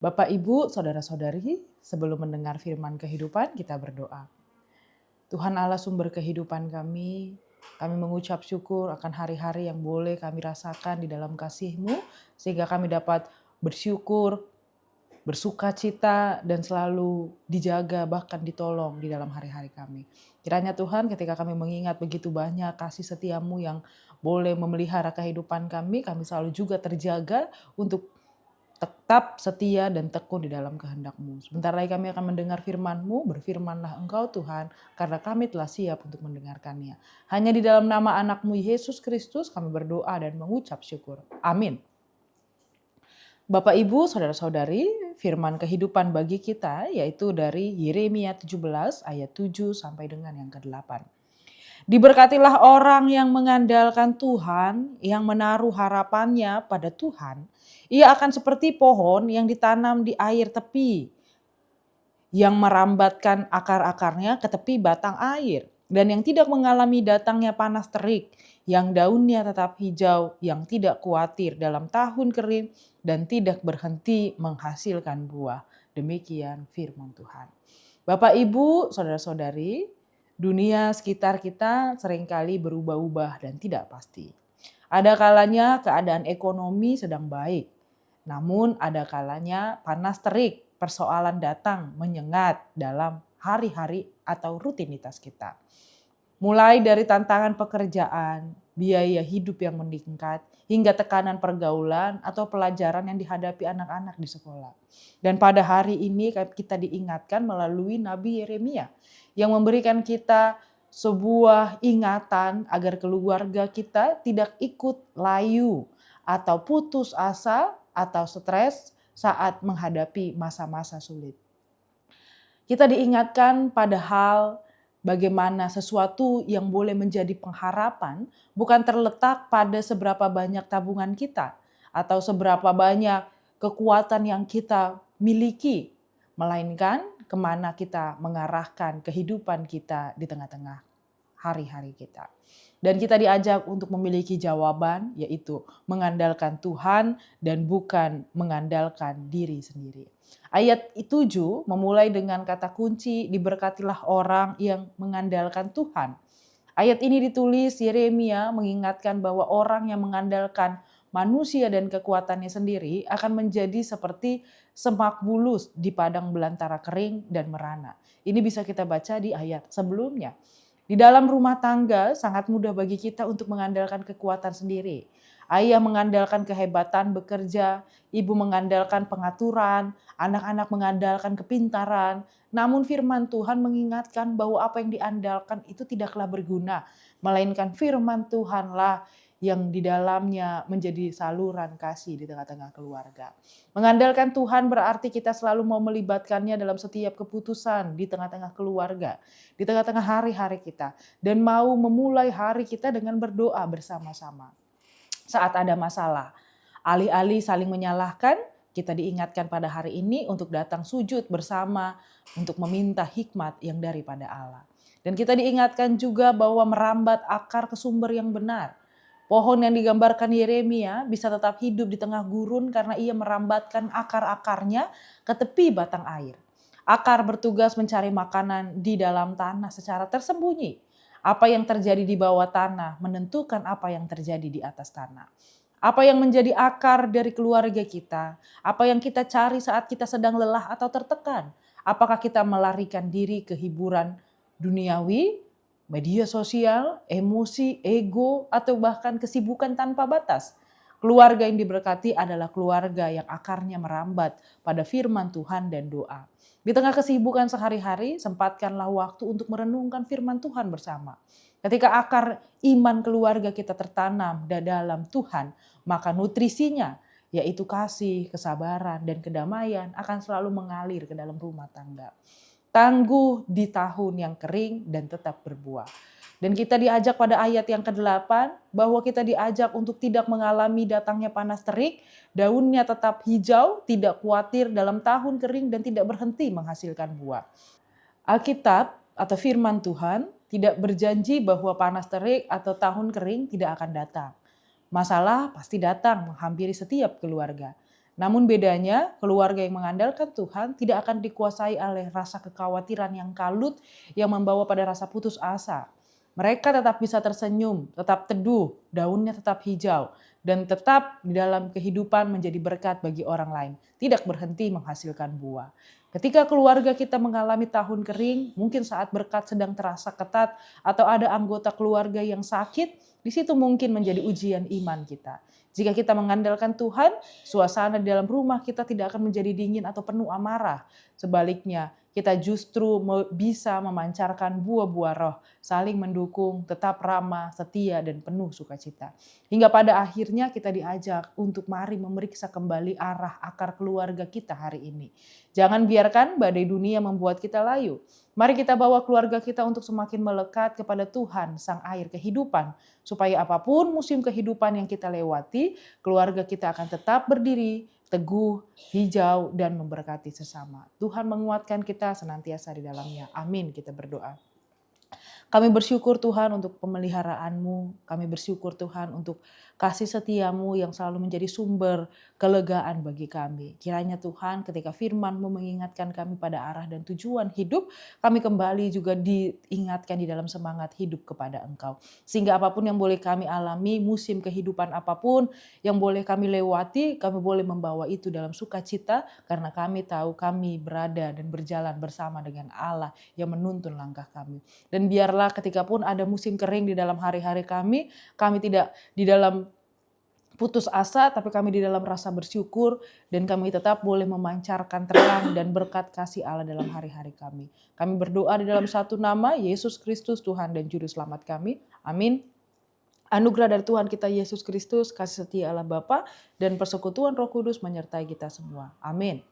Bapak, Ibu, Saudara-saudari, sebelum mendengar firman kehidupan, kita berdoa. Tuhan Allah sumber kehidupan kami mengucap syukur akan hari-hari yang boleh kami rasakan di dalam kasih-Mu, sehingga kami dapat bersyukur, bersuka cita, dan selalu dijaga bahkan ditolong di dalam hari-hari kami. Kiranya Tuhan ketika kami mengingat begitu banyak kasih setia-Mu yang boleh memelihara kehidupan kami selalu juga terjaga untuk tetap setia dan tekun di dalam kehendak-Mu. Sebentar lagi kami akan mendengar firman-Mu, berfirmanlah Engkau Tuhan, karena kami telah siap untuk mendengarkannya. Hanya di dalam nama anak-Mu Yesus Kristus kami berdoa dan mengucap syukur. Amin. Bapak, Ibu, Saudara-saudari, firman kehidupan bagi kita yaitu dari Yeremia 17 ayat 7 sampai dengan yang ke-8. Diberkatilah orang yang mengandalkan Tuhan, yang menaruh harapannya pada Tuhan. Ia akan seperti pohon yang ditanam di air tepi, yang merambatkan akar-akarnya ke tepi batang air, dan yang tidak mengalami datangnya panas terik, yang daunnya tetap hijau, yang tidak khawatir dalam tahun kering, dan tidak berhenti menghasilkan buah. Demikian firman Tuhan. Bapak, Ibu, Saudara-saudari, dunia sekitar kita seringkali berubah-ubah dan tidak pasti. Ada kalanya keadaan ekonomi sedang baik, namun ada kalanya panas terik, persoalan datang menyengat dalam hari-hari atau rutinitas kita. Mulai dari tantangan pekerjaan, biaya hidup yang meningkat, hingga tekanan pergaulan atau pelajaran yang dihadapi anak-anak di sekolah. Dan pada hari ini kita diingatkan melalui Nabi Yeremia yang memberikan kita sebuah ingatan agar keluarga kita tidak ikut layu atau putus asa atau stres saat menghadapi masa-masa sulit. Kita diingatkan pada hal bagaimana sesuatu yang boleh menjadi pengharapan bukan terletak pada seberapa banyak tabungan kita atau seberapa banyak kekuatan yang kita miliki, melainkan kemana kita mengarahkan kehidupan kita di tengah-tengah hari-hari kita. Dan kita diajak untuk memiliki jawaban, yaitu mengandalkan Tuhan dan bukan mengandalkan diri sendiri. Ayat 7 memulai dengan kata kunci, diberkatilah orang yang mengandalkan Tuhan. Ayat ini ditulis Yeremia mengingatkan bahwa orang yang mengandalkan manusia dan kekuatannya sendiri akan menjadi seperti semak bulus di padang belantara kering dan merana. Ini bisa kita baca di ayat sebelumnya. Di dalam rumah tangga sangat mudah bagi kita untuk mengandalkan kekuatan sendiri. Ayah mengandalkan kehebatan bekerja, ibu mengandalkan pengaturan, anak-anak mengandalkan kepintaran. Namun firman Tuhan mengingatkan bahwa apa yang diandalkan itu tidaklah berguna, melainkan firman Tuhanlah yang di dalamnya menjadi saluran kasih di tengah-tengah keluarga. Mengandalkan Tuhan berarti kita selalu mau melibatkannya dalam setiap keputusan di tengah-tengah keluarga, di tengah-tengah hari-hari kita, dan mau memulai hari kita dengan berdoa bersama-sama. Saat ada masalah, alih-alih saling menyalahkan, kita diingatkan pada hari ini untuk datang sujud bersama untuk meminta hikmat yang daripada Allah. Dan kita diingatkan juga bahwa merambat akar ke sumber yang benar. Pohon yang digambarkan Yeremia bisa tetap hidup di tengah gurun karena ia merambatkan akar-akarnya ke tepi batang air. Akar bertugas mencari makanan di dalam tanah secara tersembunyi. Apa yang terjadi di bawah tanah menentukan apa yang terjadi di atas tanah. Apa yang menjadi akar dari keluarga kita, apa yang kita cari saat kita sedang lelah atau tertekan. Apakah kita melarikan diri ke hiburan duniawi, media sosial, emosi, ego, atau bahkan kesibukan tanpa batas. Keluarga yang diberkati adalah keluarga yang akarnya merambat pada firman Tuhan dan doa. Di tengah kesibukan sehari-hari, sempatkanlah waktu untuk merenungkan firman Tuhan bersama. Ketika akar iman keluarga kita tertanam dalam Tuhan, maka nutrisinya, yaitu kasih, kesabaran, dan kedamaian akan selalu mengalir ke dalam rumah tangga. Tangguh di tahun yang kering dan tetap berbuah. Dan kita diajak pada ayat yang ke-8 bahwa kita diajak untuk tidak mengalami datangnya panas terik, daunnya tetap hijau, tidak khawatir dalam tahun kering dan tidak berhenti menghasilkan buah. Alkitab atau firman Tuhan tidak berjanji bahwa panas terik atau tahun kering tidak akan datang. Masalah pasti datang menghampiri setiap keluarga. Namun bedanya, keluarga yang mengandalkan Tuhan tidak akan dikuasai oleh rasa kekhawatiran yang kalut yang membawa pada rasa putus asa. Mereka tetap bisa tersenyum, tetap teduh, daunnya tetap hijau, dan tetap di dalam kehidupan menjadi berkat bagi orang lain, tidak berhenti menghasilkan buah. Ketika keluarga kita mengalami tahun kering, mungkin saat berkat sedang terasa ketat atau ada anggota keluarga yang sakit, di situ mungkin menjadi ujian iman kita. Jika kita mengandalkan Tuhan, suasana di dalam rumah kita tidak akan menjadi dingin atau penuh amarah. Sebaliknya, kita justru bisa memancarkan buah-buah roh, saling mendukung, tetap ramah, setia, dan penuh sukacita. Hingga pada akhirnya kita diajak untuk mari memeriksa kembali arah akar keluarga kita hari ini. Jangan biarkan badai dunia membuat kita layu. Mari kita bawa keluarga kita untuk semakin melekat kepada Tuhan, Sang Air Kehidupan, supaya apapun musim kehidupan yang kita lewati, keluarga kita akan tetap berdiri, teguh, hijau, dan memberkati sesama. Tuhan menguatkan kita senantiasa di dalamnya. Amin, kita berdoa. Kami bersyukur Tuhan untuk pemeliharaan-Mu. Kami bersyukur Tuhan untuk kasih setiamu yang selalu menjadi sumber kelegaan bagi kami. Kiranya Tuhan ketika firman-Mu mengingatkan kami pada arah dan tujuan hidup, kami kembali juga diingatkan di dalam semangat hidup kepada Engkau. Sehingga apapun yang boleh kami alami, musim kehidupan apapun yang boleh kami lewati, kami boleh membawa itu dalam sukacita karena kami tahu kami berada dan berjalan bersama dengan Allah yang menuntun langkah kami. Dan biarlah ketika pun ada musim kering di dalam hari-hari kami tidak di dalam putus asa, tapi kami di dalam rasa bersyukur dan kami tetap boleh memancarkan terang dan berkat kasih Allah dalam hari-hari kami. Kami berdoa di dalam satu nama, Yesus Kristus Tuhan dan Juru Selamat kami. Amin. Anugerah dari Tuhan kita Yesus Kristus, kasih setia Allah Bapa, dan persekutuan Roh Kudus menyertai kita semua. Amin.